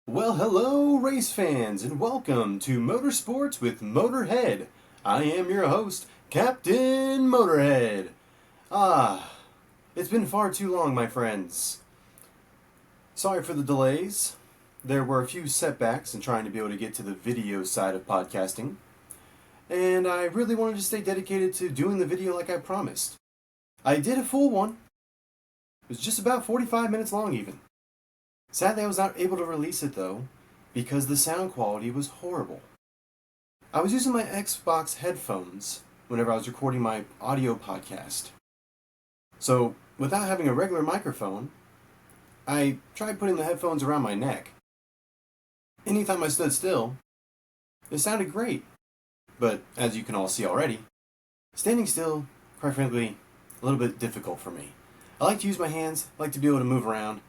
Well, hello, race fans, and welcome to Motorsports with Motorhead. I am your host, Captain Motorhead. It's been far too long, my friends. Sorry for the delays. There were a few setbacks in trying to be able to get to the video side of podcasting, and I really wanted to stay dedicated to doing the video like I promised. I did a full one. It was just about 45 minutes long, even. Sadly, I was not able to release it, though, because the sound quality was horrible. I was using my Xbox headphones whenever I was recording my audio podcast. So, without having a regular microphone, I tried putting the headphones around my neck. Anytime I stood still, it sounded great. But, as you can all see already, standing still, quite frankly, a little bit difficult for me. I like to use my hands, I like to be able to move around.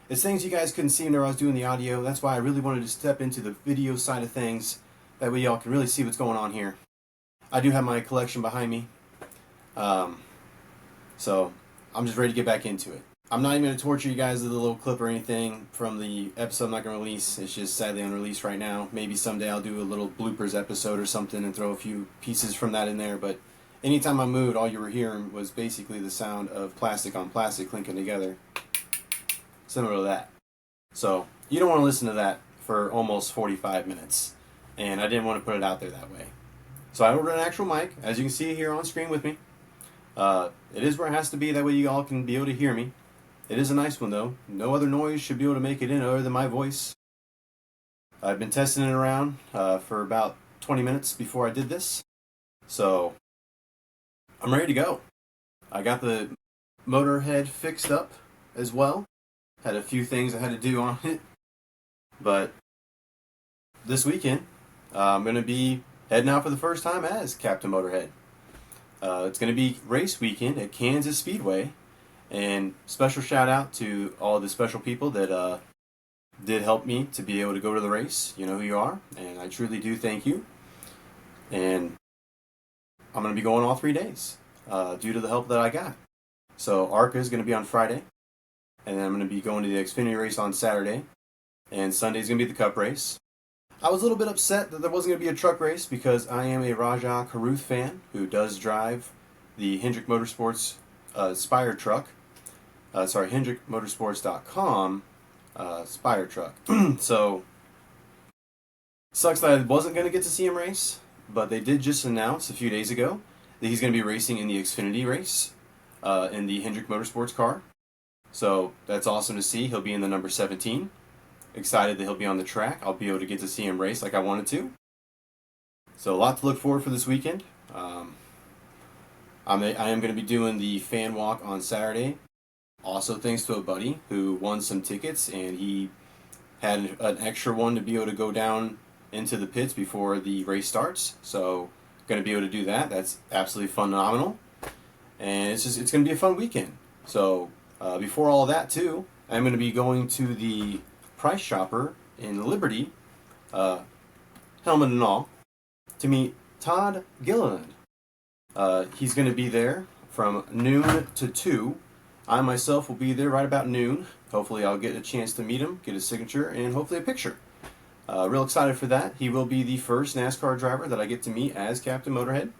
It's things you guys couldn't see whenever I was doing the audio. That's why I really wanted to step into the video side of things. That way y'all can really see what's going on here. I do have my collection behind me. So I'm just ready to get back into it. I'm not even going to torture you guys with a little clip or anything from the episode I'm not going to release. It's just sadly unreleased right now. Maybe someday I'll do a little bloopers episode or something and throw a few pieces from that in there. But anytime I moved, all you were hearing was basically the sound of plastic on plastic clinking together. Similar to that. So, you don't want to listen to that for almost 45 minutes. And I didn't want to put it out there that way. So I ordered an actual mic, as you can see here on screen with me. It is where it has to be, that way you all can be able to hear me. It is a nice one though. No other noise should be able to make it in other than my voice. I've been testing it around for about 20 minutes before I did this. So, I'm ready to go. I got the Motorhead fixed up as well. Had a few things I had to do on it. But this weekend, I'm going to be heading out for the first time as Captain Motorhead. It's going to be race weekend at Kansas Speedway. And special shout out to all the special people that did help me to be able to go to the race. You know who you are. And I truly do thank you. And I'm going to be going all 3 days due to the help that I got. So ARCA is going to be on Friday. And then I'm going to be going to the Xfinity race on Saturday. And Sunday's going to be the Cup race. I was a little bit upset that there wasn't going to be a truck race because I am a Rajah Caruth fan who does drive the Hendrick Motorsports Spire truck. HendrickMotorsports.com Spire truck. So, sucks that I wasn't going to get to see him race. But they did just announce a few days ago that he's going to be racing in the Xfinity race in the Hendrick Motorsports car. So that's awesome to see. He'll be in the number 17. Excited that he'll be on the track. I'll be able to get to see him race like I wanted to. So a lot to look forward for this weekend. I am going to be doing the fan walk on Saturday. Also thanks to a buddy who won some tickets and he had an extra one to be able to go down into the pits before the race starts. So going to be able to do that. That's absolutely phenomenal. And it's going to be a fun weekend. So before all that, too, I'm going to be going to the Price Chopper in Liberty, helmet and all, to meet Todd Gilliland. He's going to be there from noon to 2. I myself will be there right about noon. Hopefully I'll get a chance to meet him, get his signature, and hopefully a picture. Real excited for that. He will be the first NASCAR driver that I get to meet as Captain Motorhead.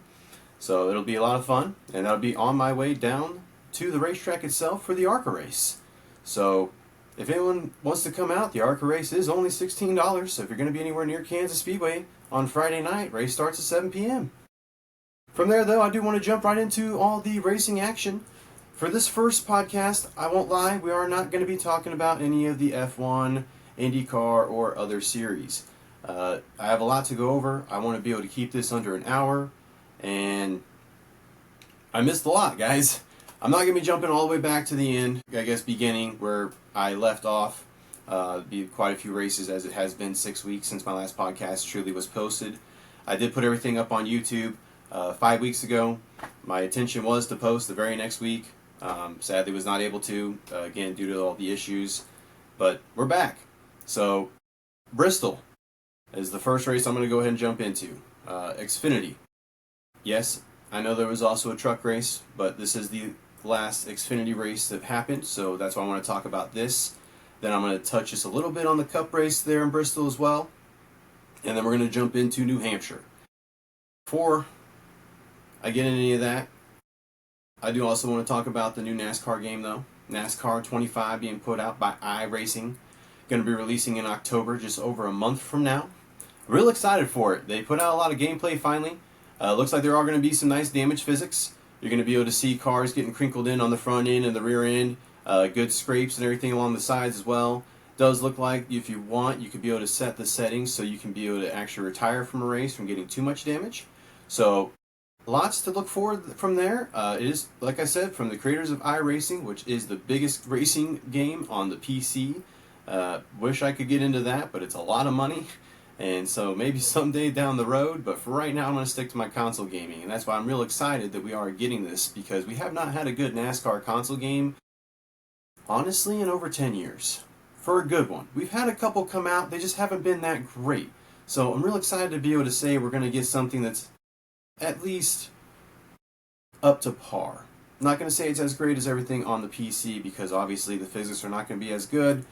So it'll be a lot of fun, and that'll be on my way down to the racetrack itself for the ARCA race. So if anyone wants to come out, the ARCA race is only $16. So if you're going to be anywhere near Kansas Speedway on Friday night, race starts at 7 p.m. From there, though, I do want to jump right into all the racing action. For this first podcast, I won't lie, we are not going to be talking about any of the F1, IndyCar, or other series. I have a lot to go over. I want to be able to keep this under an hour, and I missed a lot, guys. I'm not going to be jumping all the way back to the end, I guess beginning where I left off. Be quite a few races as it has been 6 weeks since my last podcast truly was posted. I did put everything up on YouTube 5 weeks ago. My intention was to post the very next week. Sadly was not able to, again due to all the issues. But we're back. So Bristol is the first race I'm going to go ahead and jump into. Xfinity. Yes, I know there was also a truck race, but this is the last Xfinity race that happened, so that's why I want to talk about this. Then I'm going to touch just a little bit on the Cup race there in Bristol as well. And then we're going to jump into New Hampshire. Before I get into any of that, I do also want to talk about the new NASCAR game, though. NASCAR 25 being put out by iRacing. Going to be releasing in October, just over a month from now. Real excited for it. They put out a lot of gameplay finally. Looks like there are going to be some nice damage physics. You're going to be able to see cars getting crinkled in on the front end and the rear end. Good scrapes and everything along the sides as well. Does look like if you want, you could be able to set the settings so you can be able to actually retire from a race from getting too much damage. So lots to look forward from there. It is, like I said, from the creators of iRacing, which is the biggest racing game on the PC. Wish I could get into that, but it's a lot of money. And so maybe someday down the road, but for right now I'm going to stick to my console gaming. And that's why I'm real excited that we are getting this, because we have not had a good NASCAR console game, honestly, in over 10 years. For a good one. We've had a couple come out, they just haven't been that great. So I'm real excited to be able to say we're going to get something that's at least up to par. I'm not going to say it's as great as everything on the PC, because obviously the physics are not going to be as good,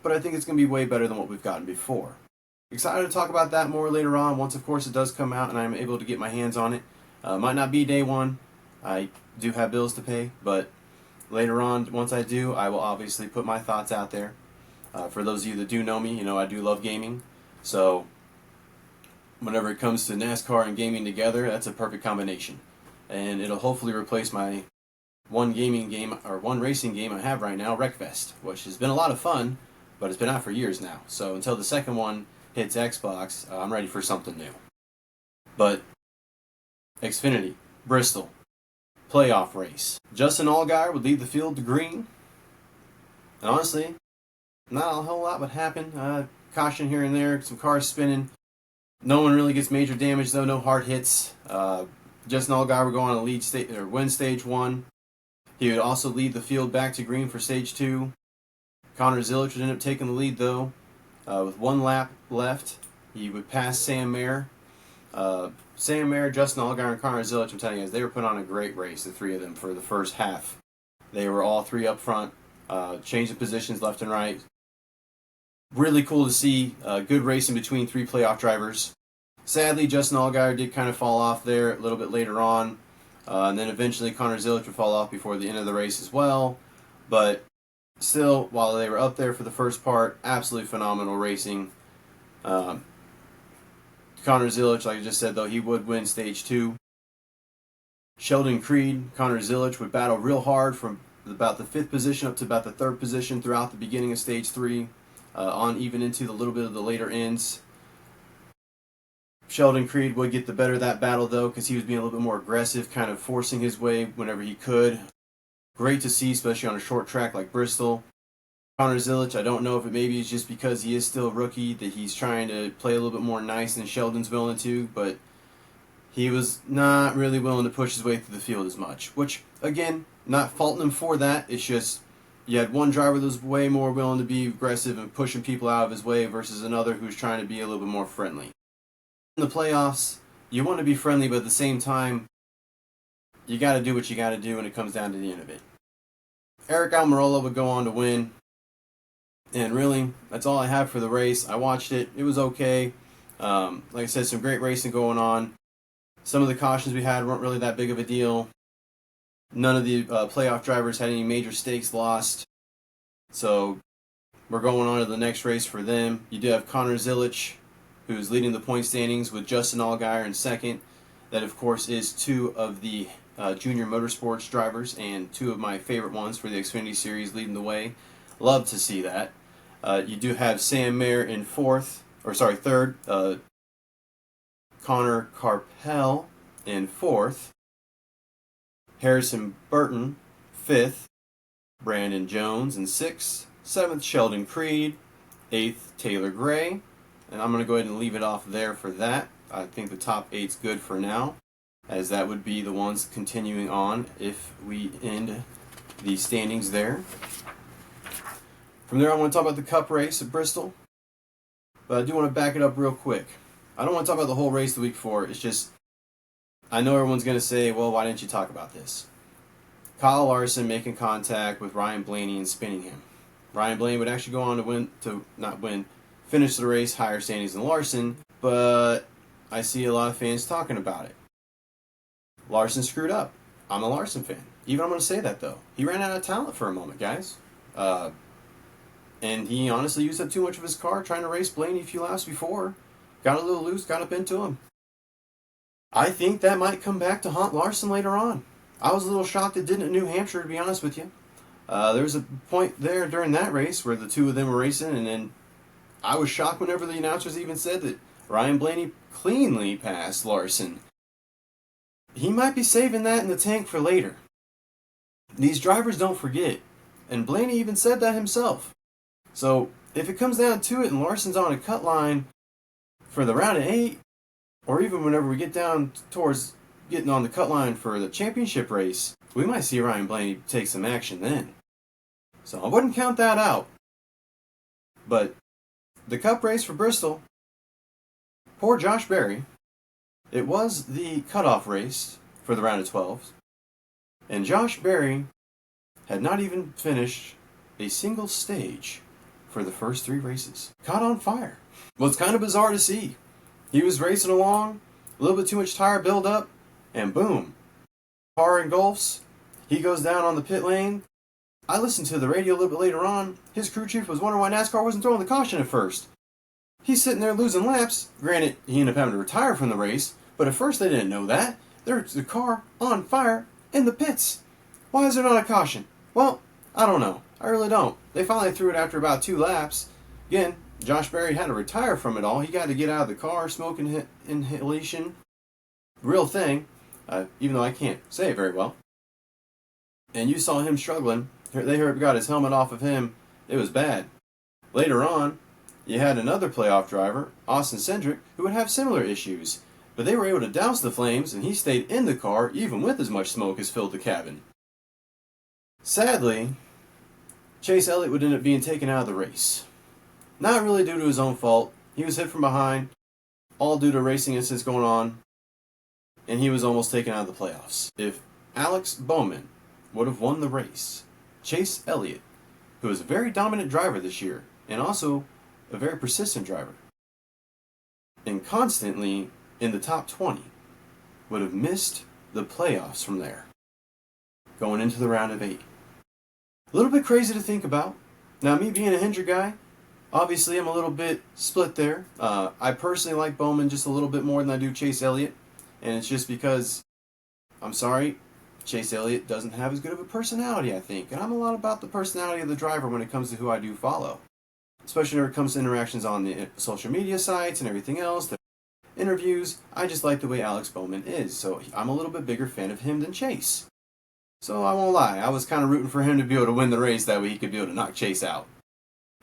but I think it's going to be way better than what we've gotten before. Excited to talk about that more later on, once of course it does come out and I'm able to get my hands on it. Might not be day one, I do have bills to pay, but later on, once I do, I will obviously put my thoughts out there. For those of you that do know me, you know I do love gaming, so whenever it comes to NASCAR and gaming together, that's a perfect combination. And it'll hopefully replace my one racing game I have right now, Wreckfest, which has been a lot of fun, but it's been out for years now. So until the second one hits Xbox, I'm ready for something new. But Xfinity, Bristol, playoff race. Justin Allgaier would lead the field to green. And honestly, not a whole lot would happen. Caution here and there, some cars spinning. No one really gets major damage though, no hard hits. Justin Allgaier would go on to win stage 1. He would also lead the field back to green for stage 2. Connor Zilisch would end up taking the lead though. With 1 lap left, he would pass Sam Mayer. Sam Mayer, Justin Allgaier, and Connor Zilisch, I'm telling you guys, they were putting on a great race, the three of them, for the first half. They were all three up front, changing positions left and right. Really cool to see good racing between 3 playoff drivers. Sadly, Justin Allgaier did kind of fall off there a little bit later on. And then eventually Connor Zilisch would fall off before the end of the race as well. But still, while they were up there for the first part, absolutely phenomenal racing. Connor Zilisch, like I just said, though, he would win stage 2. Sheldon Creed, Connor Zilisch would battle real hard from about the 5th position up to about the 3rd position throughout the beginning of stage 3, on even into the little bit of the later ends. Sheldon Creed would get the better of that battle, though, because he was being a little bit more aggressive, kind of forcing his way whenever he could. Great to see, especially on a short track like Bristol. Connor Zilisch, I don't know if it maybe is just because he is still a rookie that he's trying to play a little bit more nice than Sheldon's willing to, but he was not really willing to push his way through the field as much. Which, again, not faulting him for that. It's just you had one driver that was way more willing to be aggressive and pushing people out of his way versus another who's trying to be a little bit more friendly. In the playoffs, you want to be friendly, but at the same time, you got to do what you got to do when it comes down to the end of it. Eric Almirola would go on to win. And really, that's all I have for the race. I watched it. It was okay. Like I said, some great racing going on. Some of the cautions we had weren't really that big of a deal. None of the playoff drivers had any major stakes lost. So we're going on to the next race for them. You do have Connor Zilisch, who's leading the point standings with Justin Allgaier in second. That, of course, is 2 of the junior motorsports drivers and 2 of my favorite ones for the Xfinity Series leading the way. Love to see that. You do have Sam Mayer in third. Connor Carpel in 4th. Harrison Burton, 5th. Brandon Jones in 6th. 7th, Sheldon Creed. 8th, Taylor Gray. And I'm going to go ahead and leave it off there for that. I think the top 8's good for now, as that would be the ones continuing on if we end the standings there. From there, I want to talk about the Cup race at Bristol, but I do want to back it up real quick. I don't want to talk about the whole race the week before. It's just, I know everyone's going to say, well, why didn't you talk about this? Kyle Larson making contact with Ryan Blaney and spinning him. Ryan Blaney would actually go on to finish the race higher standings than Larson, but I see a lot of fans talking about it. Larson screwed up. I'm a Larson fan. Even I'm going to say that, though. He ran out of talent for a moment, guys. And he honestly used up too much of his car trying to race Blaney a few laps before. Got a little loose, got up into him. I think that might come back to haunt Larson later on. I was a little shocked it didn't at New Hampshire, to be honest with you. There was a point there during that race where the two of them were racing, and then I was shocked whenever the announcers even said that Ryan Blaney cleanly passed Larson. He might be saving that in the tank for later. These drivers don't forget, and Blaney even said that himself. So, if it comes down to it and Larson's on a cut line for the round of 8, or even whenever we get down towards getting on the cut line for the championship race, we might see Ryan Blaney take some action then. So I wouldn't count that out. But the Cup race for Bristol, poor Josh Berry, it was the cutoff race for the round of 12. And Josh Berry had not even finished a single stage for the first 3 races. Caught on fire. Well, it's kind of bizarre to see. He was racing along, a little bit too much tire buildup, and boom. Car engulfs. He goes down on the pit lane. I listened to the radio a little bit later on. His crew chief was wondering why NASCAR wasn't throwing the caution at first. He's sitting there losing laps. Granted, he ended up having to retire from the race, but at first they didn't know that. There's the car on fire in the pits. Why is there not a caution? Well, I don't know. I really don't. They finally threw it after about 2 laps. Again, Josh Berry had to retire from it all. He got to get out of the car, smoke inhalation. Real thing, even though I can't say it very well. And you saw him struggling. They got his helmet off of him. It was bad. Later on, you had another playoff driver, Austin Cindric, who would have similar issues. But they were able to douse the flames, and he stayed in the car even with as much smoke as filled the cabin. Sadly, Chase Elliott would end up being taken out of the race. Not really due to his own fault. He was hit from behind, all due to racing incidents going on, and he was almost taken out of the playoffs. If Alex Bowman would have won the race, Chase Elliott, who is a very dominant driver this year, and also a very persistent driver, and constantly in the top 20, would have missed the playoffs from there, going into the round of 8. A little bit crazy to think about. Now, me being a Hendrick guy, obviously I'm a little bit split there. I personally like Bowman just a little bit more than I do Chase Elliott, and it's just because, I'm sorry, Chase Elliott doesn't have as good of a personality, I think. And I'm a lot about the personality of the driver when it comes to who I do follow. Especially when it comes to interactions on the social media sites and everything else, the interviews. I just like the way Alex Bowman is. So I'm a little bit bigger fan of him than Chase. So I won't lie, I was kind of rooting for him to be able to win the race, that way he could be able to knock Chase out.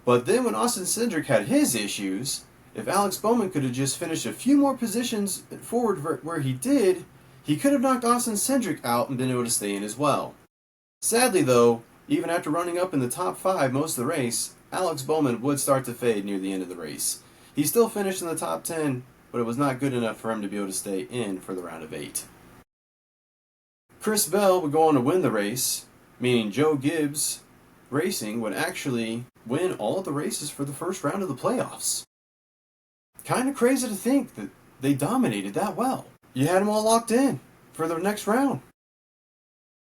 But then when Austin Cindric had his issues, if Alex Bowman could have just finished a few more positions forward where he did, he could have knocked Austin Cindric out and been able to stay in as well. Sadly though, even after running up in the top 5 most of the race, Alex Bowman would start to fade near the end of the race. He still finished in the top 10, but it was not good enough for him to be able to stay in for the round of 8. Chris Bell would go on to win the race, meaning Joe Gibbs Racing would actually win all of the races for the first round of the playoffs. Kind of crazy to think that they dominated that well. You had them all locked in for the next round.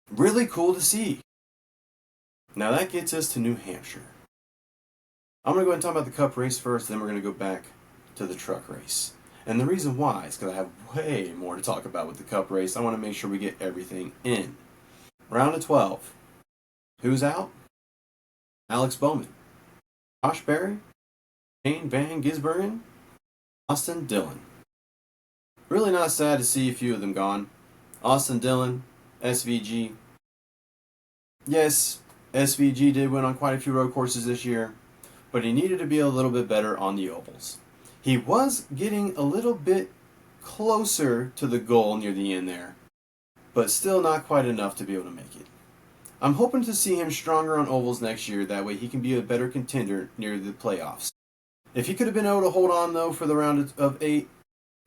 Really cool to see. Now that gets us to New Hampshire. I'm going to go ahead and talk about the Cup race first, then we're going to go back to the truck race. And the reason why is because I have way more to talk about with the Cup race. I want to make sure we get everything in. Round of 12. Who's out? Alex Bowman, Josh Berry, Shane Van Gisbergen, Austin Dillon. Really not sad to see a few of them gone. Austin Dillon, SVG. Yes, SVG did win on quite a few road courses this year, but he needed to be a little bit better on the ovals. He was getting a little bit closer to the goal near the end there, but still not quite enough to be able to make it. I'm hoping to see him stronger on ovals next year, that way he can be a better contender near the playoffs. If he could have been able to hold on though for the round of 8,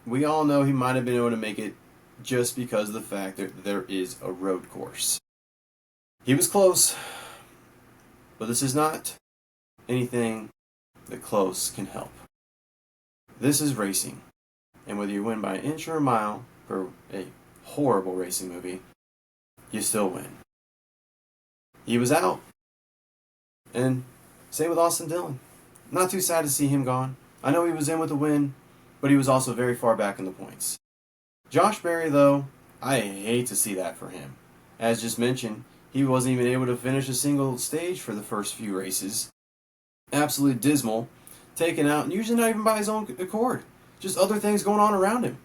we all know he might have been able to make it just because of the fact that there is a road course. He was close, but this is not anything that close can help. This is racing, and whether you win by an inch or a mile for a horrible racing movie, you still win. He was out, and same with Austin Dillon. Not too sad to see him gone. I know he was in with a win, but he was also very far back in the points. Josh Berry, though, I hate to see that for him. As just mentioned, he wasn't even able to finish a single stage for the first few races. Absolutely dismal. Taken out, and usually not even by his own accord. Just other things going on around him.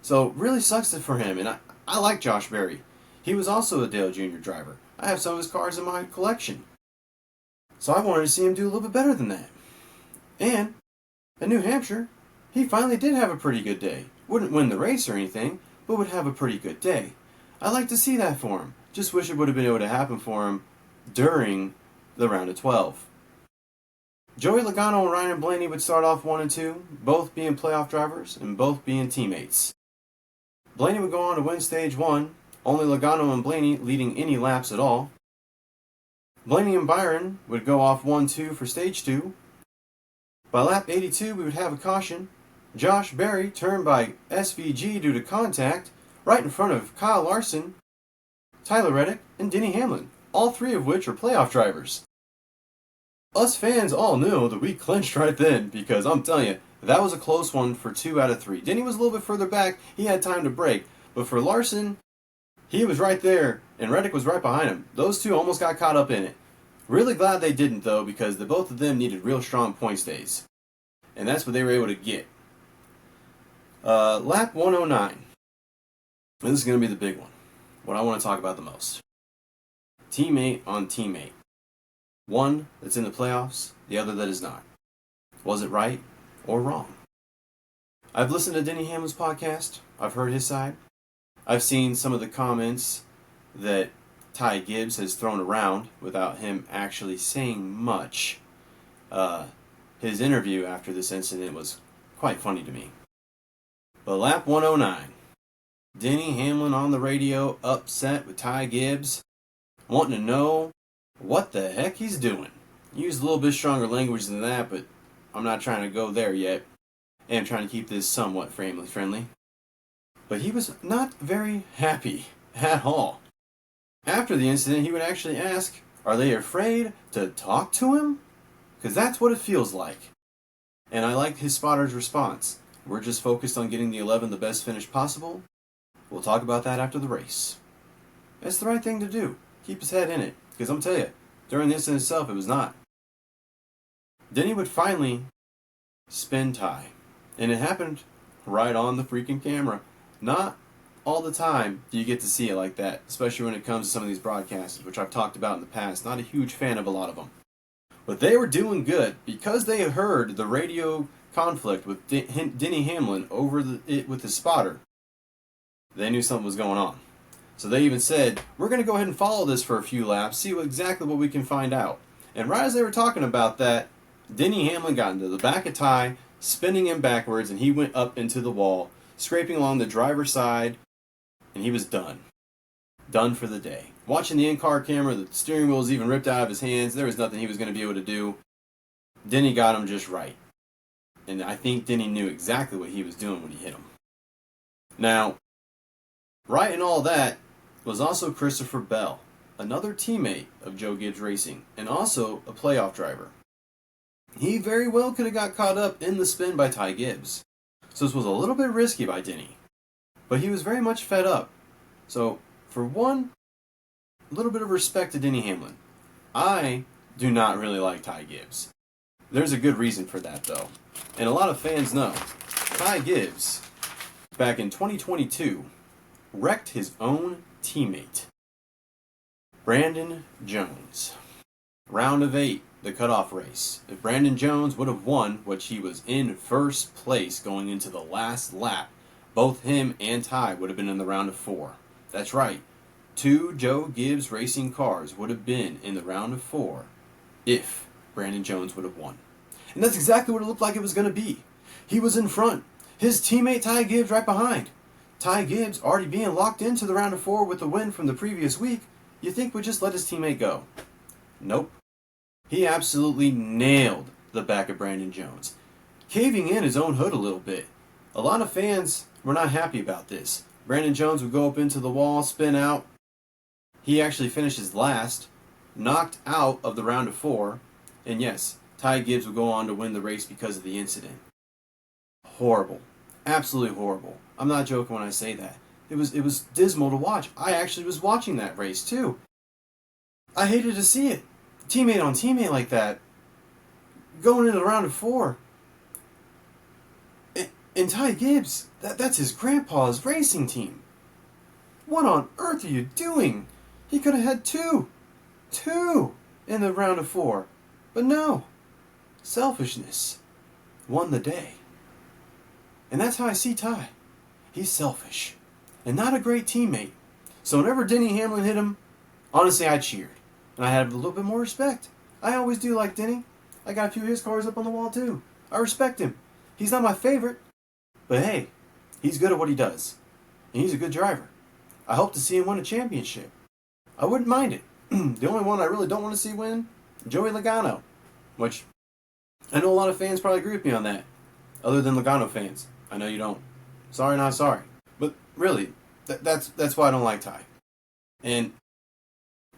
So, really sucks it for him, and I like Josh Berry. He was also a Dale Jr. driver. I have some of his cars in my collection. So I wanted to see him do a little bit better than that. And, in New Hampshire, he finally did have a pretty good day. Wouldn't win the race or anything, but would have a pretty good day. I like to see that for him. Just wish it would have been able to happen for him during the round of 12. Joey Logano and Ryan Blaney would start off 1 and 2, both being playoff drivers and both being teammates. Blaney would go on to win stage 1, only Logano and Blaney leading any laps at all. Blaney and Byron would go off 1-2 for stage 2. By lap 82, we would have a caution. Josh Berry turned by SVG due to contact right in front of Kyle Larson, Tyler Reddick, and Denny Hamlin, all three of which are playoff drivers. Us fans all knew that we clinched right then, because I'm telling you, that was a close one for 2 out of 3. Denny was a little bit further back, he had time to brake, but for Larson, he was right there, and Reddick was right behind him. Those two almost got caught up in it. Really glad they didn't, though, because both of them needed real strong points days. And that's what they were able to get. Lap 109. This is going to be the big one. What I want to talk about the most. Teammate on teammate. One that's in the playoffs, the other that is not. Was it right or wrong? I've listened to Denny Hamlin's podcast. I've heard his side. I've seen some of the comments that Ty Gibbs has thrown around without him actually saying much. His interview after this incident was quite funny to me. But lap 109. Denny Hamlin on the radio, upset with Ty Gibbs, wanting to know what the heck he's doing. He used a little bit stronger language than that, but I'm not trying to go there yet. I am trying to keep this somewhat family friendly. But he was not very happy at all. After the incident, he would actually ask, are they afraid to talk to him? Because that's what it feels like. And I liked his spotter's response. We're just focused on getting the 11 the best finish possible. We'll talk about that after the race. That's the right thing to do. Keep his head in it. Because I'm telling you, during the incident itself, it was not. Denny would finally spin Ty. And it happened right on the freaking camera. Not all the time do you get to see it like that, especially when it comes to some of these broadcasts, which I've talked about in the past. Not a huge fan of a lot of them. But they were doing good because they had heard the radio conflict with Denny Hamlin over with his spotter. They knew something was going on. So they even said, we're going to go ahead and follow this for a few laps, see exactly what we can find out. And right as they were talking about that, Denny Hamlin got into the back of Ty, spinning him backwards, and he went up into the wall, scraping along the driver's side, and he was done. Done for the day. Watching the in-car camera, the steering wheel was even ripped out of his hands. There was nothing he was going to be able to do. Denny got him just right. And I think Denny knew exactly what he was doing when he hit him. Now, right in all that was also Christopher Bell, another teammate of Joe Gibbs Racing, and also a playoff driver. He very well could have got caught up in the spin by Ty Gibbs. So this was a little bit risky by Denny. But he was very much fed up. So, for one, a little bit of respect to Denny Hamlin. I do not really like Ty Gibbs. There's a good reason for that, though. And a lot of fans know. Ty Gibbs, back in 2022, wrecked his own teammate, Brandon Jones. Round of 8, the cutoff race. If Brandon Jones would have won, which he was in first place going into the last lap, both him and Ty would have been in the round of 4. That's right. 2 Joe Gibbs Racing cars would have been in the round of 4 if Brandon Jones would have won. And that's exactly what it looked like it was going to be. He was in front. His teammate Ty Gibbs right behind. Ty Gibbs already being locked into the round of 4 with the win from the previous week. You think would just let his teammate go. Nope. He absolutely nailed the back of Brandon Jones, caving in his own hood a little bit. A lot of fans were not happy about this. Brandon Jones would go up into the wall, spin out. He actually finishes last, knocked out of the round of 4, and yes, Ty Gibbs would go on to win the race because of the incident. Horrible. Absolutely horrible. I'm not joking when I say that. It was dismal to watch. I actually was watching that race too. I hated to see it. Teammate on teammate like that. Going into the round of 4. And Ty Gibbs, that's his grandpa's racing team. What on earth are you doing? He could have had two in the round of 4. But no. Selfishness won the day. And that's how I see Ty. He's selfish. And not a great teammate. So whenever Denny Hamlin hit him, honestly, I cheered. And I had a little bit more respect. I always do like Denny. I got a few of his cars up on the wall too. I respect him. He's not my favorite. But hey, he's good at what he does. And he's a good driver. I hope to see him win a championship. I wouldn't mind it. The only one I really don't want to see win, Joey Logano. Which, I know a lot of fans probably agree with me on that. Other than Logano fans. I know you don't. Sorry, not sorry. But really, that's why I don't like Ty. And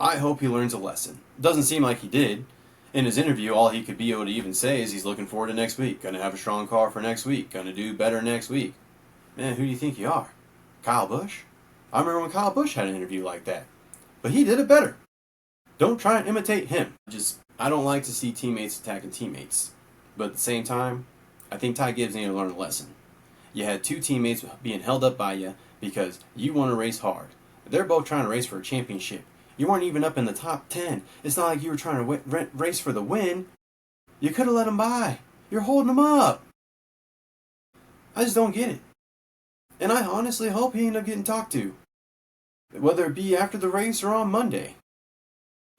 I hope he learns a lesson. Doesn't seem like he did. In his interview, all he could be able to even say is he's looking forward to next week. Gonna have a strong car for next week. Gonna do better next week. Man, who do you think you are? Kyle Busch? I remember when Kyle Busch had an interview like that. But he did it better. Don't try and imitate him. I don't like to see teammates attacking teammates. But at the same time, I think Ty Gibbs needed to learn a lesson. You had 2 teammates being held up by you because you want to race hard. They're both trying to race for a championship. You weren't even up in the top 10. It's not like you were trying to race for the win. You could have let him by. You're holding him up. I just don't get it. And I honestly hope he ended up getting talked to. Whether it be after the race or on Monday.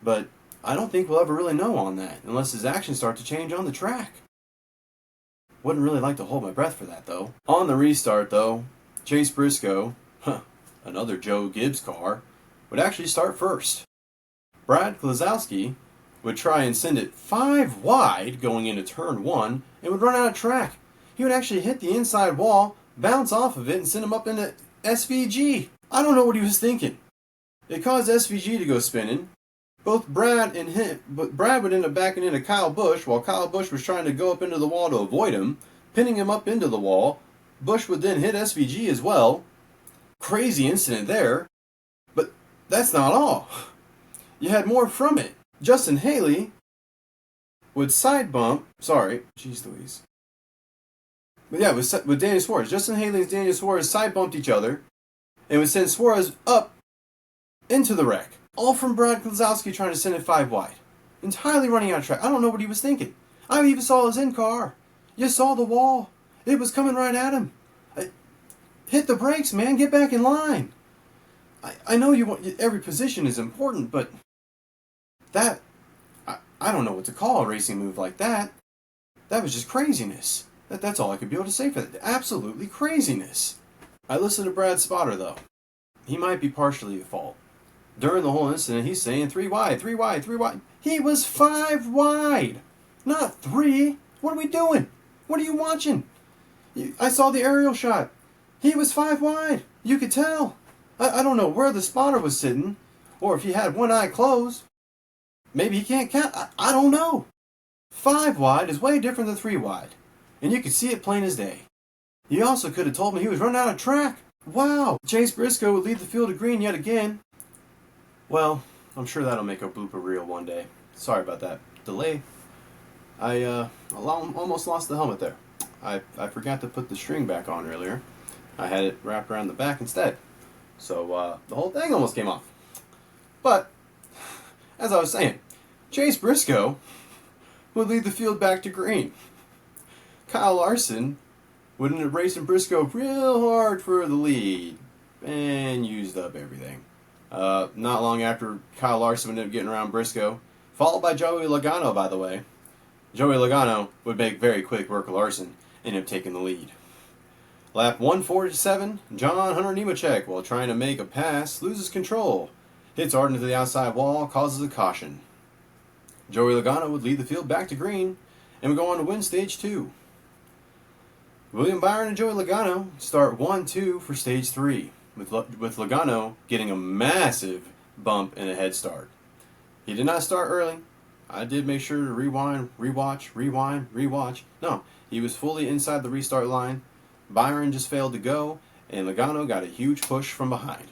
But I don't think we'll ever really know on that unless his actions start to change on the track. Wouldn't really like to hold my breath for that, though. On the restart, though, Chase Briscoe, another Joe Gibbs car, would actually start first. Brad Keselowski would try and send it 5 wide going into turn 1 and would run out of track. He would actually hit the inside wall, bounce off of it, and send him up into SVG. I don't know what he was thinking. It caused SVG to go spinning. Both Brad and him, but Brad would end up backing into Kyle Busch while Kyle Busch was trying to go up into the wall to avoid him, pinning him up into the wall. Busch would then hit SVG as well. Crazy incident there. But that's not all. You had more from it. Justin Haley would side bump. Sorry. Jeez Louise. But yeah, with Daniel Suarez. Justin Haley and Daniel Suarez side bumped each other and would send Suarez up into the wreck. All from Brad Keselowski trying to send it 5 wide. Entirely running out of track. I don't know what he was thinking. I even saw his in-car. You saw the wall. It was coming right at him. Hit the brakes, man. Get back in line. I know you want every position is important, but that I don't know what to call a racing move like that. That was just craziness. That's all I could be able to say for that. Absolutely craziness. I listened to Brad Spotter though. He might be partially at fault. During the whole incident, he's saying 3 wide, 3 wide, 3 wide. He was 5 wide, not 3. What are we doing? What are you watching? I saw the aerial shot. He was 5 wide. You could tell. I don't know where the spotter was sitting, or if he had one eye closed. Maybe he can't count. I don't know. 5 wide is way different than 3 wide, and you could see it plain as day. He also could have told me he was running out of track. Wow. Chase Briscoe would lead the field to green yet again. Well, I'm sure that'll make a blooper reel one day. Sorry about that delay. I almost lost the helmet there. I forgot to put the string back on earlier. I had it wrapped around the back instead. So the whole thing almost came off. But, as I was saying, Chase Briscoe would lead the field back to green. Kyle Larson would end up racing Briscoe real hard for the lead and used up everything. Not long after Kyle Larson ended up getting around Briscoe, followed by Joey Logano, by the way. Joey Logano would make very quick work of Larson and end up taking the lead. Lap 147, John Hunter Nemechek, while trying to make a pass, loses control, hits hard into the outside wall, causes a caution. Joey Logano would lead the field back to green and would go on to win Stage 2. William Byron and Joey Logano start 1-2 for Stage 3, with Logano getting a massive bump and a head start. He did not start early. I did make sure to rewind, rewatch. No, he was fully inside the restart line. Byron just failed to go, and Logano got a huge push from behind.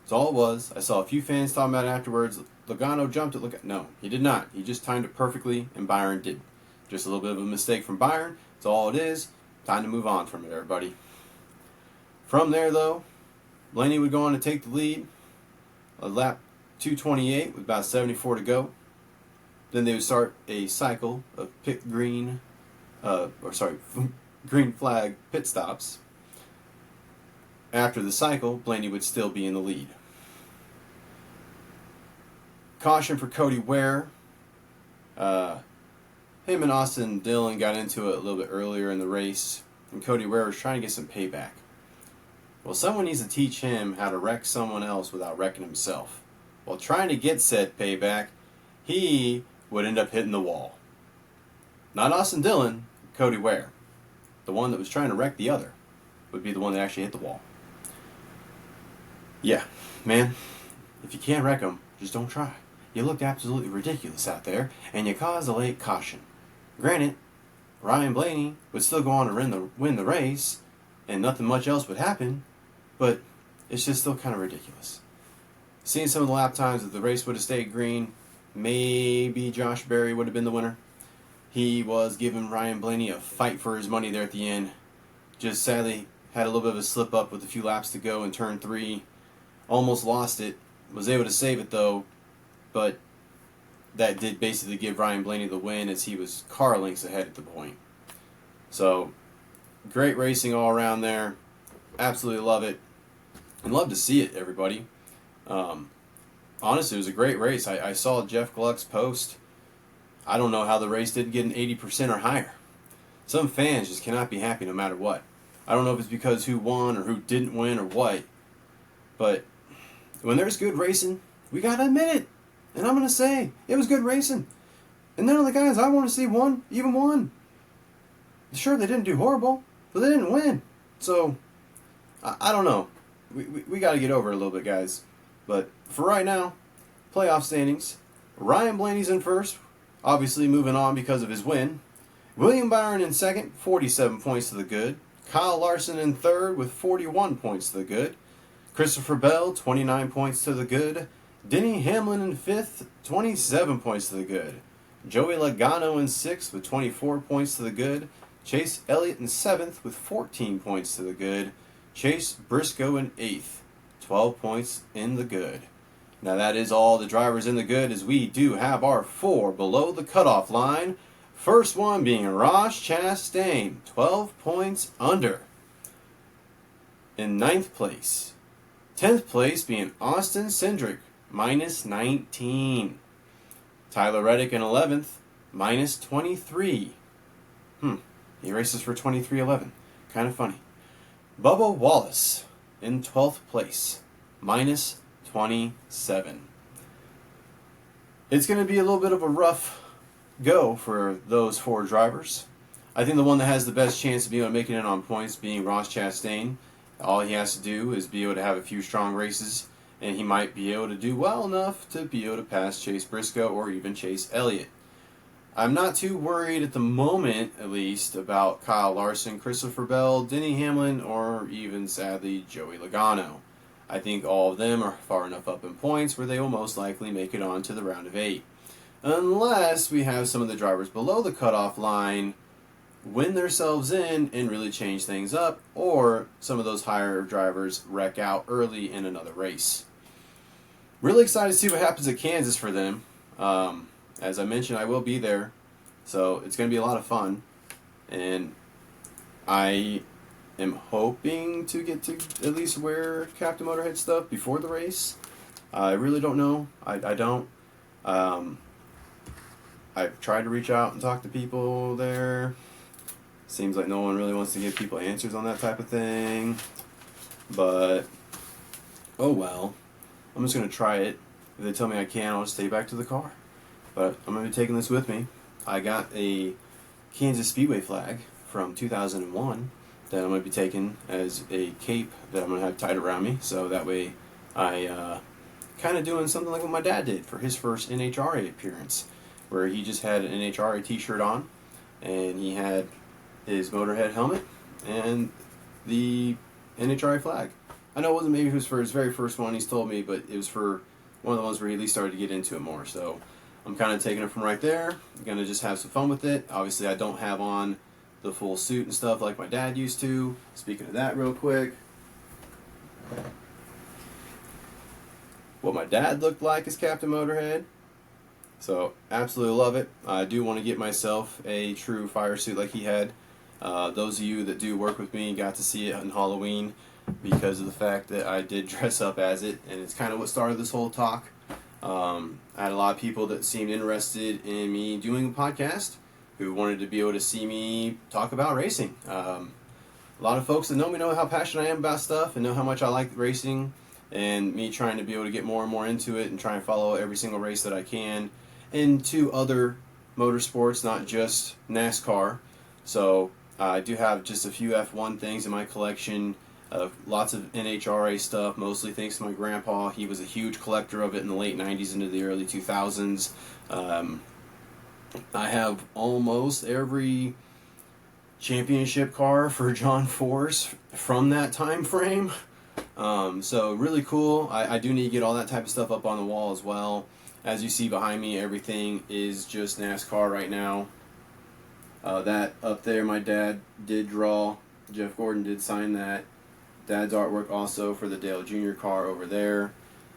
That's all it was. I saw a few fans talking about it afterwards. Logano jumped at Logano. No, he did not. He just timed it perfectly, and Byron did. Just a little bit of a mistake from Byron. That's all it is. Time to move on from it, everybody. From there, though, Blaney would go on to take the lead. A lap 2:28 with about 74 to go. Then they would start a cycle of green flag pit stops. After the cycle, Blaney would still be in the lead. Caution for Cody Ware. Him and Austin Dillon got into it a little bit earlier in the race, and Cody Ware was trying to get some payback. Well, someone needs to teach him how to wreck someone else without wrecking himself. While trying to get said payback, he would end up hitting the wall. Not Austin Dillon, Cody Ware. The one that was trying to wreck the other would be the one that actually hit the wall. Yeah, man, if you can't wreck them, just don't try. You looked absolutely ridiculous out there, and you caused a late caution. Granted, Ryan Blaney would still go on to win the race, and nothing much else would happen, but it's just still kind of ridiculous. Seeing some of the lap times, if the race would have stayed green, maybe Josh Berry would have been the winner. He was giving Ryan Blaney a fight for his money there at the end. Just sadly had a little bit of a slip up with a few laps to go in turn 3. Almost lost it. Was able to save it though, but that did basically give Ryan Blaney the win as he was car lengths ahead at the point. So, great racing all around there. Absolutely love it. And love to see it, everybody. Honestly, it was a great race. I saw Jeff Gluck's post. I don't know how the race didn't get an 80% or higher. Some fans just cannot be happy no matter what. I don't know if it's because who won or who didn't win or what. But when there's good racing, we got to admit it. And I'm going to say, it was good racing. And none of the guys I want to see even won. Sure, they didn't do horrible, but they didn't win. So, I don't know. We got to get over it a little bit, guys. But for right now, playoff standings. Ryan Blaney's in first, obviously moving on because of his win. William Byron in second, 47 points to the good. Kyle Larson in third with 41 points to the good. Christopher Bell, 29 points to the good. Denny Hamlin in fifth, 27 points to the good. Joey Logano in sixth with 24 points to the good. Chase Elliott in seventh with 14 points to the good. Chase Briscoe in eighth, 12 points in the good. Now that is all the drivers in the good, as we do have our 4 below the cutoff line. First one being Ross Chastain, 12 points under. In 9th place. 10th place being Austin Cindric, minus 19. Tyler Reddick in 11th, minus 23. He races for 23.11. Kind of funny. Bubba Wallace in 12th place, minus 27. It's going to be a little bit of a rough go for those 4 drivers. I think the one that has the best chance of being able to make it in on points being Ross Chastain. All he has to do is be able to have a few strong races, and he might be able to do well enough to be able to pass Chase Briscoe or even Chase Elliott. I'm not too worried at the moment, at least, about Kyle Larson, Christopher Bell, Denny Hamlin, or even, sadly, Joey Logano. I think all of them are far enough up in points where they will most likely make it on to the round of 8. Unless we have some of the drivers below the cutoff line win themselves in and really change things up, or some of those higher drivers wreck out early in another race. Really excited to see what happens at Kansas for them. As I mentioned, I will be there, so it's going to be a lot of fun, and I am hoping to get to at least wear Captain Motorhead stuff before the race. I really don't know. I don't. I've tried to reach out and talk to people there. Seems like no one really wants to give people answers on that type of thing. But, oh well. I'm just going to try it. If they tell me I can't, I'll just stay back to the car. but I'm going to be taking this with me. I got a Kansas Speedway flag from 2001 that I'm going to be taking as a cape that I'm going to have tied around me, so that way I kind of doing something like what my dad did for his first NHRA appearance, where he just had an NHRA t-shirt on, and he had his Motorhead helmet and the NHRA flag. I know it wasn't maybe it was for his very first one, he's told me, but it was for one of the ones where he at least started to get into it more. So I'm kind of taking it from right there. I'm going to just have some fun with it. Obviously, I don't have on the full suit and stuff like my dad used to. Speaking of that real quick, what my dad looked like as Captain Motorhead. So absolutely love it. I do want to get myself a true fire suit like he had. Those of you that do work with me got to see it on Halloween because of the fact that I did dress up as it, and it's kind of what started this whole talk. I had a lot of people that seemed interested in me doing a podcast who wanted to be able to see me talk about racing. A lot of folks that know me know how passionate I am about stuff and know how much I like racing, and me trying to be able to get more and more into it and try and follow every single race that I can into other motorsports, not just NASCAR. So I do have just a few F1 things in my collection. Lots of NHRA stuff, mostly thanks to my grandpa. He was a huge collector of it in the late 90s into the early 2000s. I have almost every championship car for John Force from that time frame. So really cool. I do need to get all that type of stuff up on the wall as well. As you see behind me, everything is just NASCAR right now. That up there, my dad did draw. Jeff Gordon did sign that. Dad's artwork also for the Dale Jr. car over there.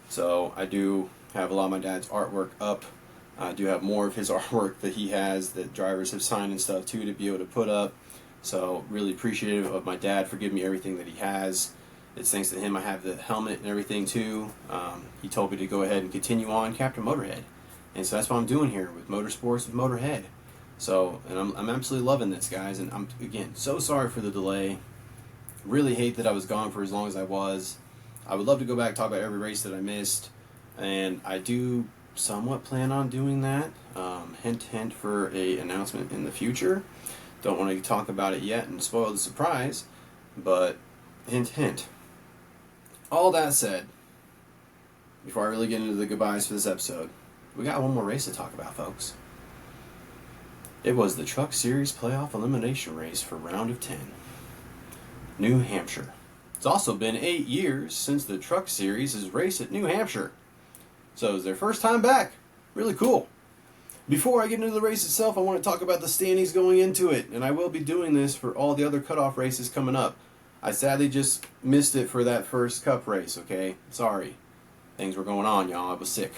So I do have a lot of my dad's artwork up. I do have more of his artwork that he has that drivers have signed and stuff too to be able to put up. So really appreciative of my dad for giving me everything that he has. It's thanks to him I have the helmet and everything too. He told me to go ahead and continue on Captain Motorhead. And so that's what I'm doing here with Motorsports with Motorhead. So, and I'm absolutely loving this, guys. And I'm, again, so sorry for the delay. Really hate that I was gone for as long as I was. I would love to go back and talk about every race that I missed. And I do somewhat plan on doing that. Hint, hint for a announcement in the future. Don't want to talk about it yet and spoil the surprise. But hint, hint. All that said, before I really get into the goodbyes for this episode, we got one more race to talk about, folks. It was the Truck Series Playoff Elimination Race for Round of 10. New Hampshire. It's also been 8 years since the Truck Series has raced at New Hampshire. So it's their first time back. Really cool. Before I get into the race itself, I want to talk about the standings going into it. And I will be doing this for all the other cutoff races coming up. I sadly just missed it for that first Cup race, okay? Sorry. Things were going on, y'all. I was sick.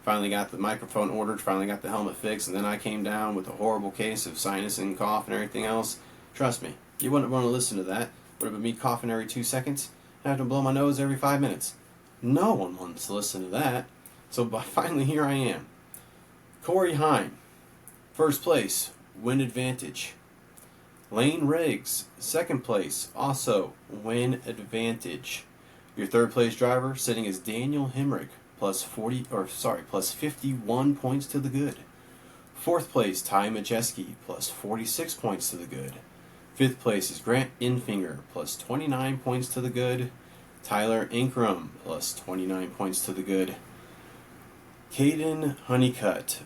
Finally got the microphone ordered, finally got the helmet fixed, and then I came down with a horrible case of sinus and cough and everything else. Trust me, you wouldn't want to listen to that. Would have been me coughing every 2 seconds and having to blow my nose every 5 minutes. No one wants to listen to that. So finally here I am. Corey Heim, first place, win advantage. Lane Riggs, second place, also win advantage. Your third place driver sitting as Daniel Hemrick, plus 51 points to the good. Fourth place, Ty Majeski, plus 46 points to the good. Fifth place is Grant Infinger, plus 29 points to the good. Tyler Ankrum, plus 29 points to the good. Caden Honeycutt,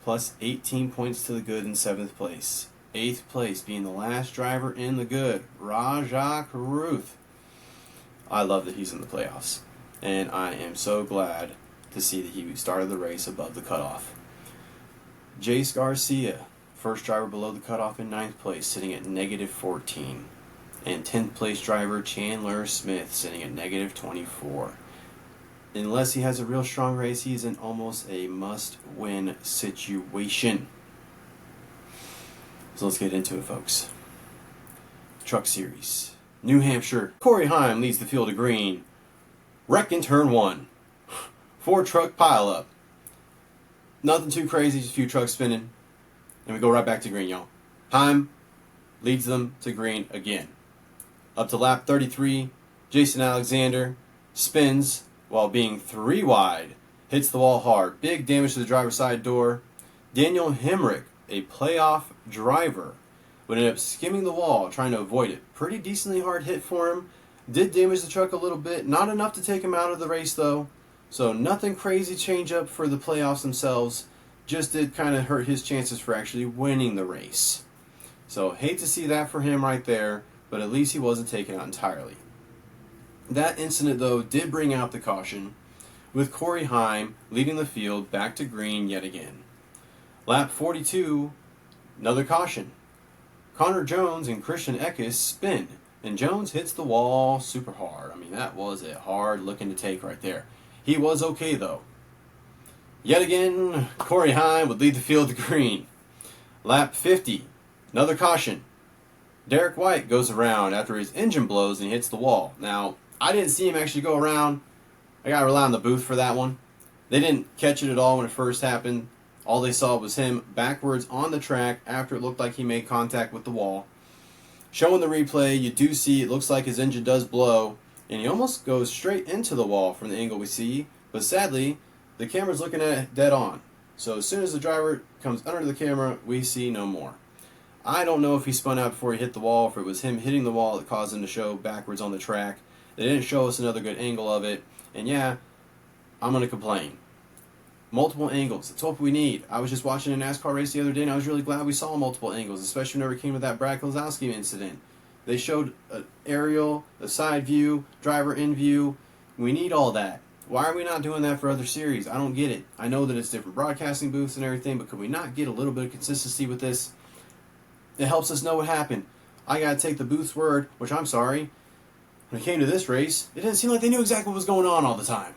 plus 18 points to the good in seventh place. Eighth place being the last driver in the good, Rajak Ruth. I love that he's in the playoffs. And I am so glad to see that he started the race above the cutoff. Jace Garcia, first driver below the cutoff in ninth place, sitting at negative 14. And 10th place driver Chandler Smith, sitting at negative 24. Unless he has a real strong race, he's in almost a must-win situation. So let's get into it, folks. Truck Series. New Hampshire. Corey Heim leads the field of green. Wreck in turn 1. 4-truck pileup. Nothing too crazy, just a few trucks spinning. And we go right back to green, y'all. Heim leads them to green again. Up to lap 33, Jason Alexander spins while being 3 wide. Hits the wall hard. Big damage to the driver's side door. Daniel Hemrick, a playoff driver, would end up skimming the wall trying to avoid it. Pretty decently hard hit for him. Did damage the truck a little bit. Not enough to take him out of the race, though. So nothing crazy change up for the playoffs themselves. Just did kind of hurt his chances for actually winning the race. So hate to see that for him right there, but at least he wasn't taken out entirely. That incident, though, did bring out the caution, with Corey Heim leading the field back to green yet again. Lap 42, another caution. Connor Jones and Christian Eckes spin, and Jones hits the wall super hard. I mean, that was a hard looking to take right there. He was okay, though. Yet again, Corey Heim would lead the field to green. Lap 50, another caution. Derek White goes around after his engine blows and he hits the wall. Now, I didn't see him actually go around. I got to rely on the booth for that one. They didn't catch it at all when it first happened. All they saw was him backwards on the track after it looked like he made contact with the wall. Showing the replay, you do see it looks like his engine does blow, and he almost goes straight into the wall from the angle we see. But sadly, the camera's looking at it dead on. So as soon as the driver comes under the camera, we see no more. I don't know if he spun out before he hit the wall, if it was him hitting the wall that caused him to show backwards on the track. They didn't show us another good angle of it. And yeah, I'm going to complain. Multiple angles. That's what we need. I was just watching a NASCAR race the other day, and I was really glad we saw multiple angles, especially whenever it came to that Brad Keselowski incident. They showed an aerial, a side view, driver in view. We need all that. Why are we not doing that for other series? I don't get it. I know that it's different broadcasting booths and everything, but could we not get a little bit of consistency with this? It helps us know what happened. I got to take the booth's word, which I'm sorry. When it came to this race, it didn't seem like they knew exactly what was going on all the time.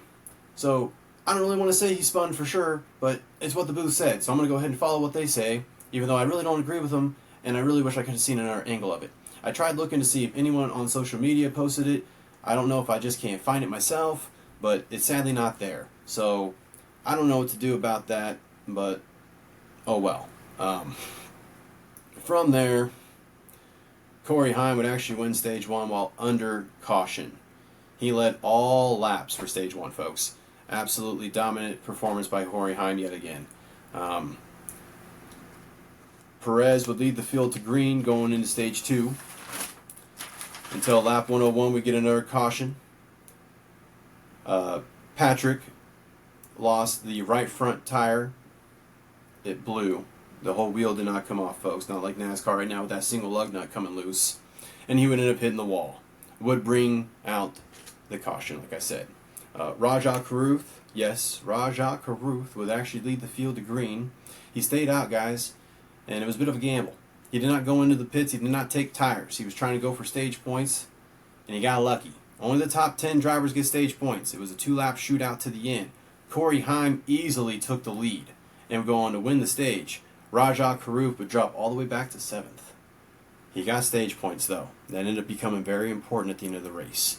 So, I don't really want to say he spun for sure, but it's what the booth said. So I'm going to go ahead and follow what they say, even though I really don't agree with them, and I really wish I could have seen another angle of it. I tried looking to see if anyone on social media posted it. I don't know if I just can't find it myself, but it's sadly not there. So, I don't know what to do about that, but oh well. From there, Corey Heim would actually win Stage 1 while under caution. He led all laps for Stage 1, folks. Absolutely dominant performance by Corey Heim yet again. Perez would lead the field to green going into Stage 2. Until lap 101, we get another caution. Patrick lost the right front tire. It blew. The whole wheel did not come off, folks. Not like NASCAR right now with that single lug nut coming loose. And he would end up hitting the wall. Would bring out the caution, like I said. Rajah Caruth, yes, Rajah Caruth would actually lead the field to green. He stayed out, guys, and it was a bit of a gamble. He did not go into the pits. He did not take tires. He was trying to go for stage points, and he got lucky. Only the top 10 drivers get stage points. It was a 2-lap shootout to the end. Corey Heim easily took the lead and would go on to win the stage. Rajah Caruth would drop all the way back to 7th. He got stage points, though. That ended up becoming very important at the end of the race.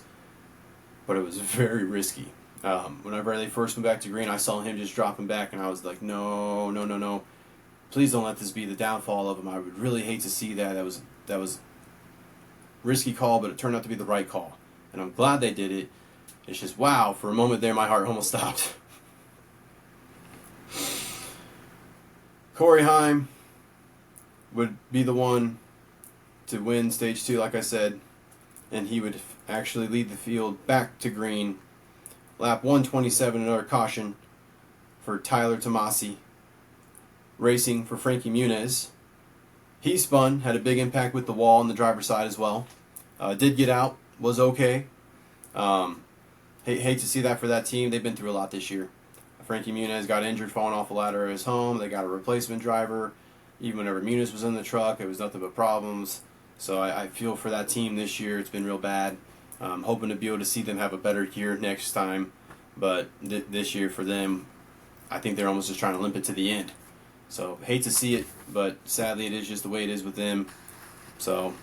But it was very risky. Whenever they first went back to green, I saw him just dropping back, and I was like, no. Please don't let this be the downfall of him. I would really hate to see that. That was risky call, but it turned out to be the right call. And I'm glad they did it. It's just, wow, for a moment there, my heart almost stopped. Corey Heim would be the one to win Stage 2, like I said, and he would actually lead the field back to green. Lap 127, another caution for Tyler Tomasi, racing for Frankie Muniz. He spun, had a big impact with the wall on the driver's side as well. Did get out, was okay. Hate to see that for that team. They've been through a lot this year. Frankie Muniz got injured falling off a ladder at his home. They got a replacement driver. Even whenever Muniz was in the truck, it was nothing but problems. So I feel for that team this year. It's been real bad. I'm hoping to be able to see them have a better year next time. But this year for them, I think they're almost just trying to limp it to the end. So hate to see it, but sadly it is just the way it is with them. So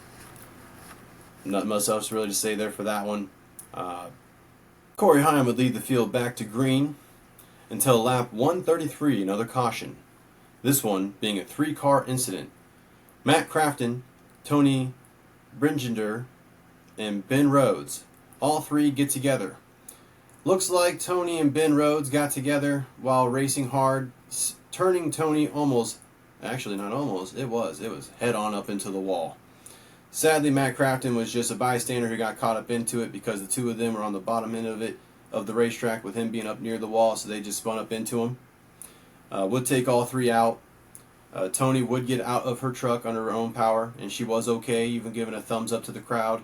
nothing much else really to say there for that one. Corey Heim would lead the field back to green until lap 133, another caution. This one being a 3-car incident. Matt Crafton, Tony Bringender, and Ben Rhodes, all three get together. Looks like Tony and Ben Rhodes got together while racing hard, turning Tony almost, actually not almost, it was head on up into the wall. Sadly, Matt Crafton was just a bystander who got caught up into it because the two of them were on the bottom end of the racetrack with him being up near the wall, so they just spun up into him. Would take all three out. Tony would get out of her truck under her own power, and she was okay, even giving a thumbs up to the crowd.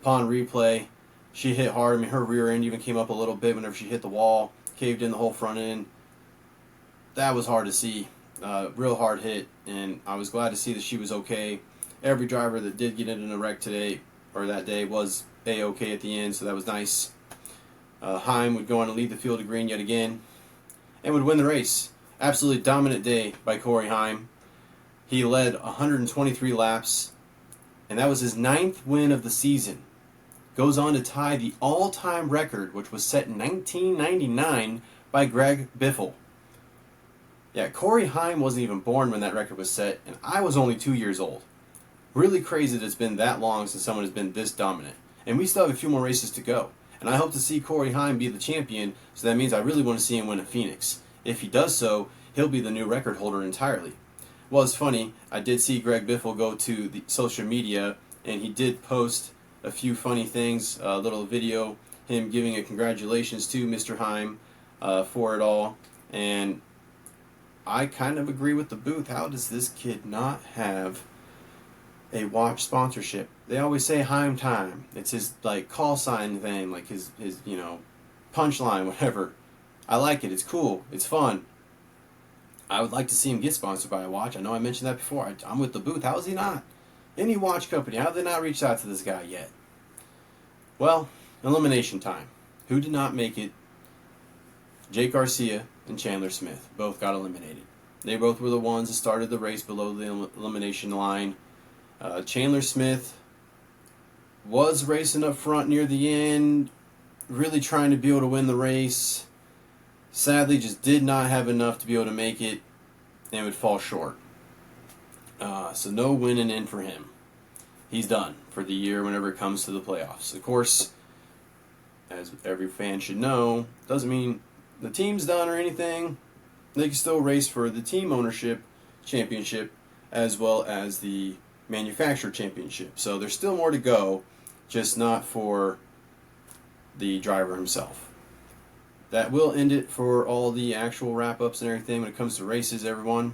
Upon replay, she hit hard. I mean, her rear end even came up a little bit whenever she hit the wall, caved in the whole front end. That was hard to see. Real hard hit, and I was glad to see that she was okay. Every driver that did get into a wreck today, or that day, was A-okay at the end, so that was nice. Heim would go on to lead the field of green yet again, and would win the race. Absolutely dominant day by Corey Heim. He led 123 laps, and that was his 9th win of the season. Goes on to tie the all-time record, which was set in 1999 by Greg Biffle. Yeah, Corey Heim wasn't even born when that record was set, and I was only 2 years old. Really crazy that it's been that long since someone has been this dominant. And we still have a few more races to go. And I hope to see Corey Heim be the champion, so that means I really want to see him win at Phoenix. If he does so, he'll be the new record holder entirely. Well, it's funny, I did see Greg Biffle go to the social media, and he did post a few funny things, a little video, him giving a congratulations to Mr. Heim for it all. And I kind of agree with the booth. How does this kid not have a watch sponsorship? They always say Heim time. It's his like call sign thing, like his punchline, whatever. I like it. It's cool. It's fun. I would like to see him get sponsored by a watch. I know I mentioned that before. I'm with the booth. How is he not? Any watch company, how have they not reached out to this guy yet? Well, elimination time. Who did not make it? Jake Garcia and Chandler Smith both got eliminated. They both were the ones that started the race below the elimination line. Chandler Smith was racing up front near the end, really trying to be able to win the race. Sadly, just did not have enough to be able to make it and would fall short. So no winning in for him. He's done for the year whenever it comes to the playoffs. Of course, as every fan should know, doesn't mean the team's done or anything. They can still race for the team ownership championship as well as the manufacturer championship. So there's still more to go, just not for the driver himself. That will end it for all the actual wrap-ups and everything when it comes to races, everyone.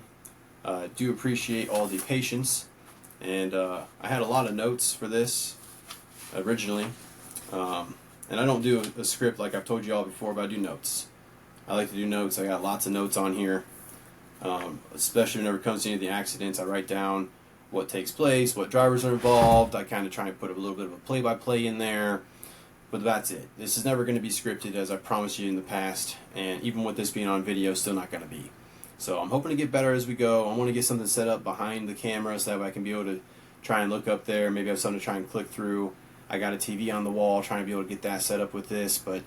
Do appreciate all the patience. And I had a lot of notes for this originally. And I don't do a script like I've told you all before, but I do notes. I like to do notes. I got lots of notes on here. Especially whenever it comes to any of the accidents, I write down what takes place, what drivers are involved. I kind of try and put a little bit of a play-by-play in there. But that's it. This is never going to be scripted, as I promised you in the past. And even with this being on video, still not going to be. So I'm hoping to get better as we go. I want to get something set up behind the camera so that way I can be able to try and look up there. Maybe I have something to try and click through. I got a TV on the wall, trying to be able to get that set up with this. But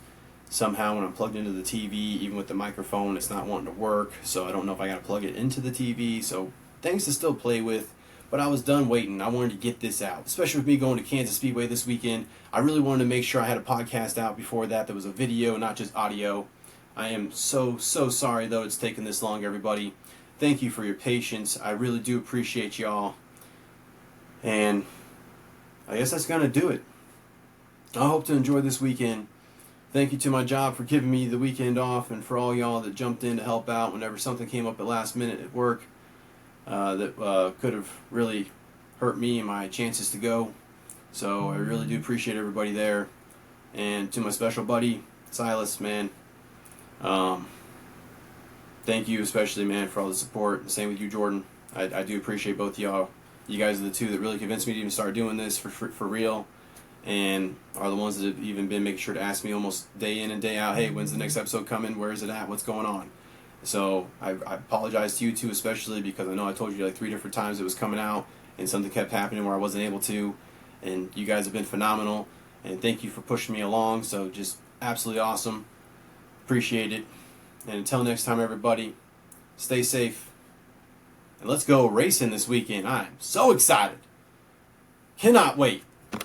somehow when I'm plugged into the TV, even with the microphone, it's not wanting to work. So I don't know if I got to plug it into the TV. So things to still play with. But I was done waiting. I wanted to get this out, especially with me going to Kansas Speedway this weekend. I really wanted to make sure I had a podcast out before that. There was a video, not just audio. I am so sorry, though, it's taken this long, everybody. Thank you for your patience. I really do appreciate y'all. And I guess that's going to do it. I hope to enjoy this weekend. Thank you to my job for giving me the weekend off, and for all y'all that jumped in to help out whenever something came up at last minute at work. That could have really hurt me and my chances to go. So I really do appreciate everybody there. And to my special buddy, Silas, man, thank you especially, man, for all the support. Same with you, Jordan. I do appreciate both of y'all. You guys are the two that really convinced me to even start doing this for real, and are the ones that have even been making sure to ask me almost day in and day out, hey, when's the next episode coming? Where is it at? What's going on? So I apologize to you two especially, because I know I told you like 3 different times it was coming out and something kept happening where I wasn't able to, and you guys have been phenomenal, and thank you for pushing me along. So just absolutely awesome. Appreciate it. And until next time, everybody, stay safe and let's go racing this weekend. I'm so excited. Cannot wait. I'm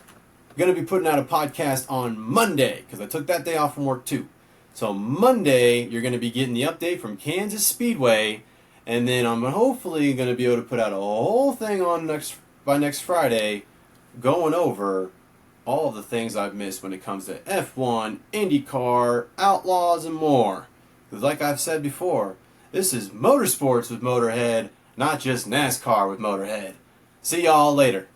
going to be putting out a podcast on Monday because I took that day off from work too. So Monday, you're going to be getting the update from Kansas Speedway, And then I'm hopefully going to be able to put out a whole thing on by next Friday going over all of the things I've missed when it comes to F1, IndyCar, Outlaws, and more. Because like I've said before, this is Motorsports with Motorhead, not just NASCAR with Motorhead. See y'all later.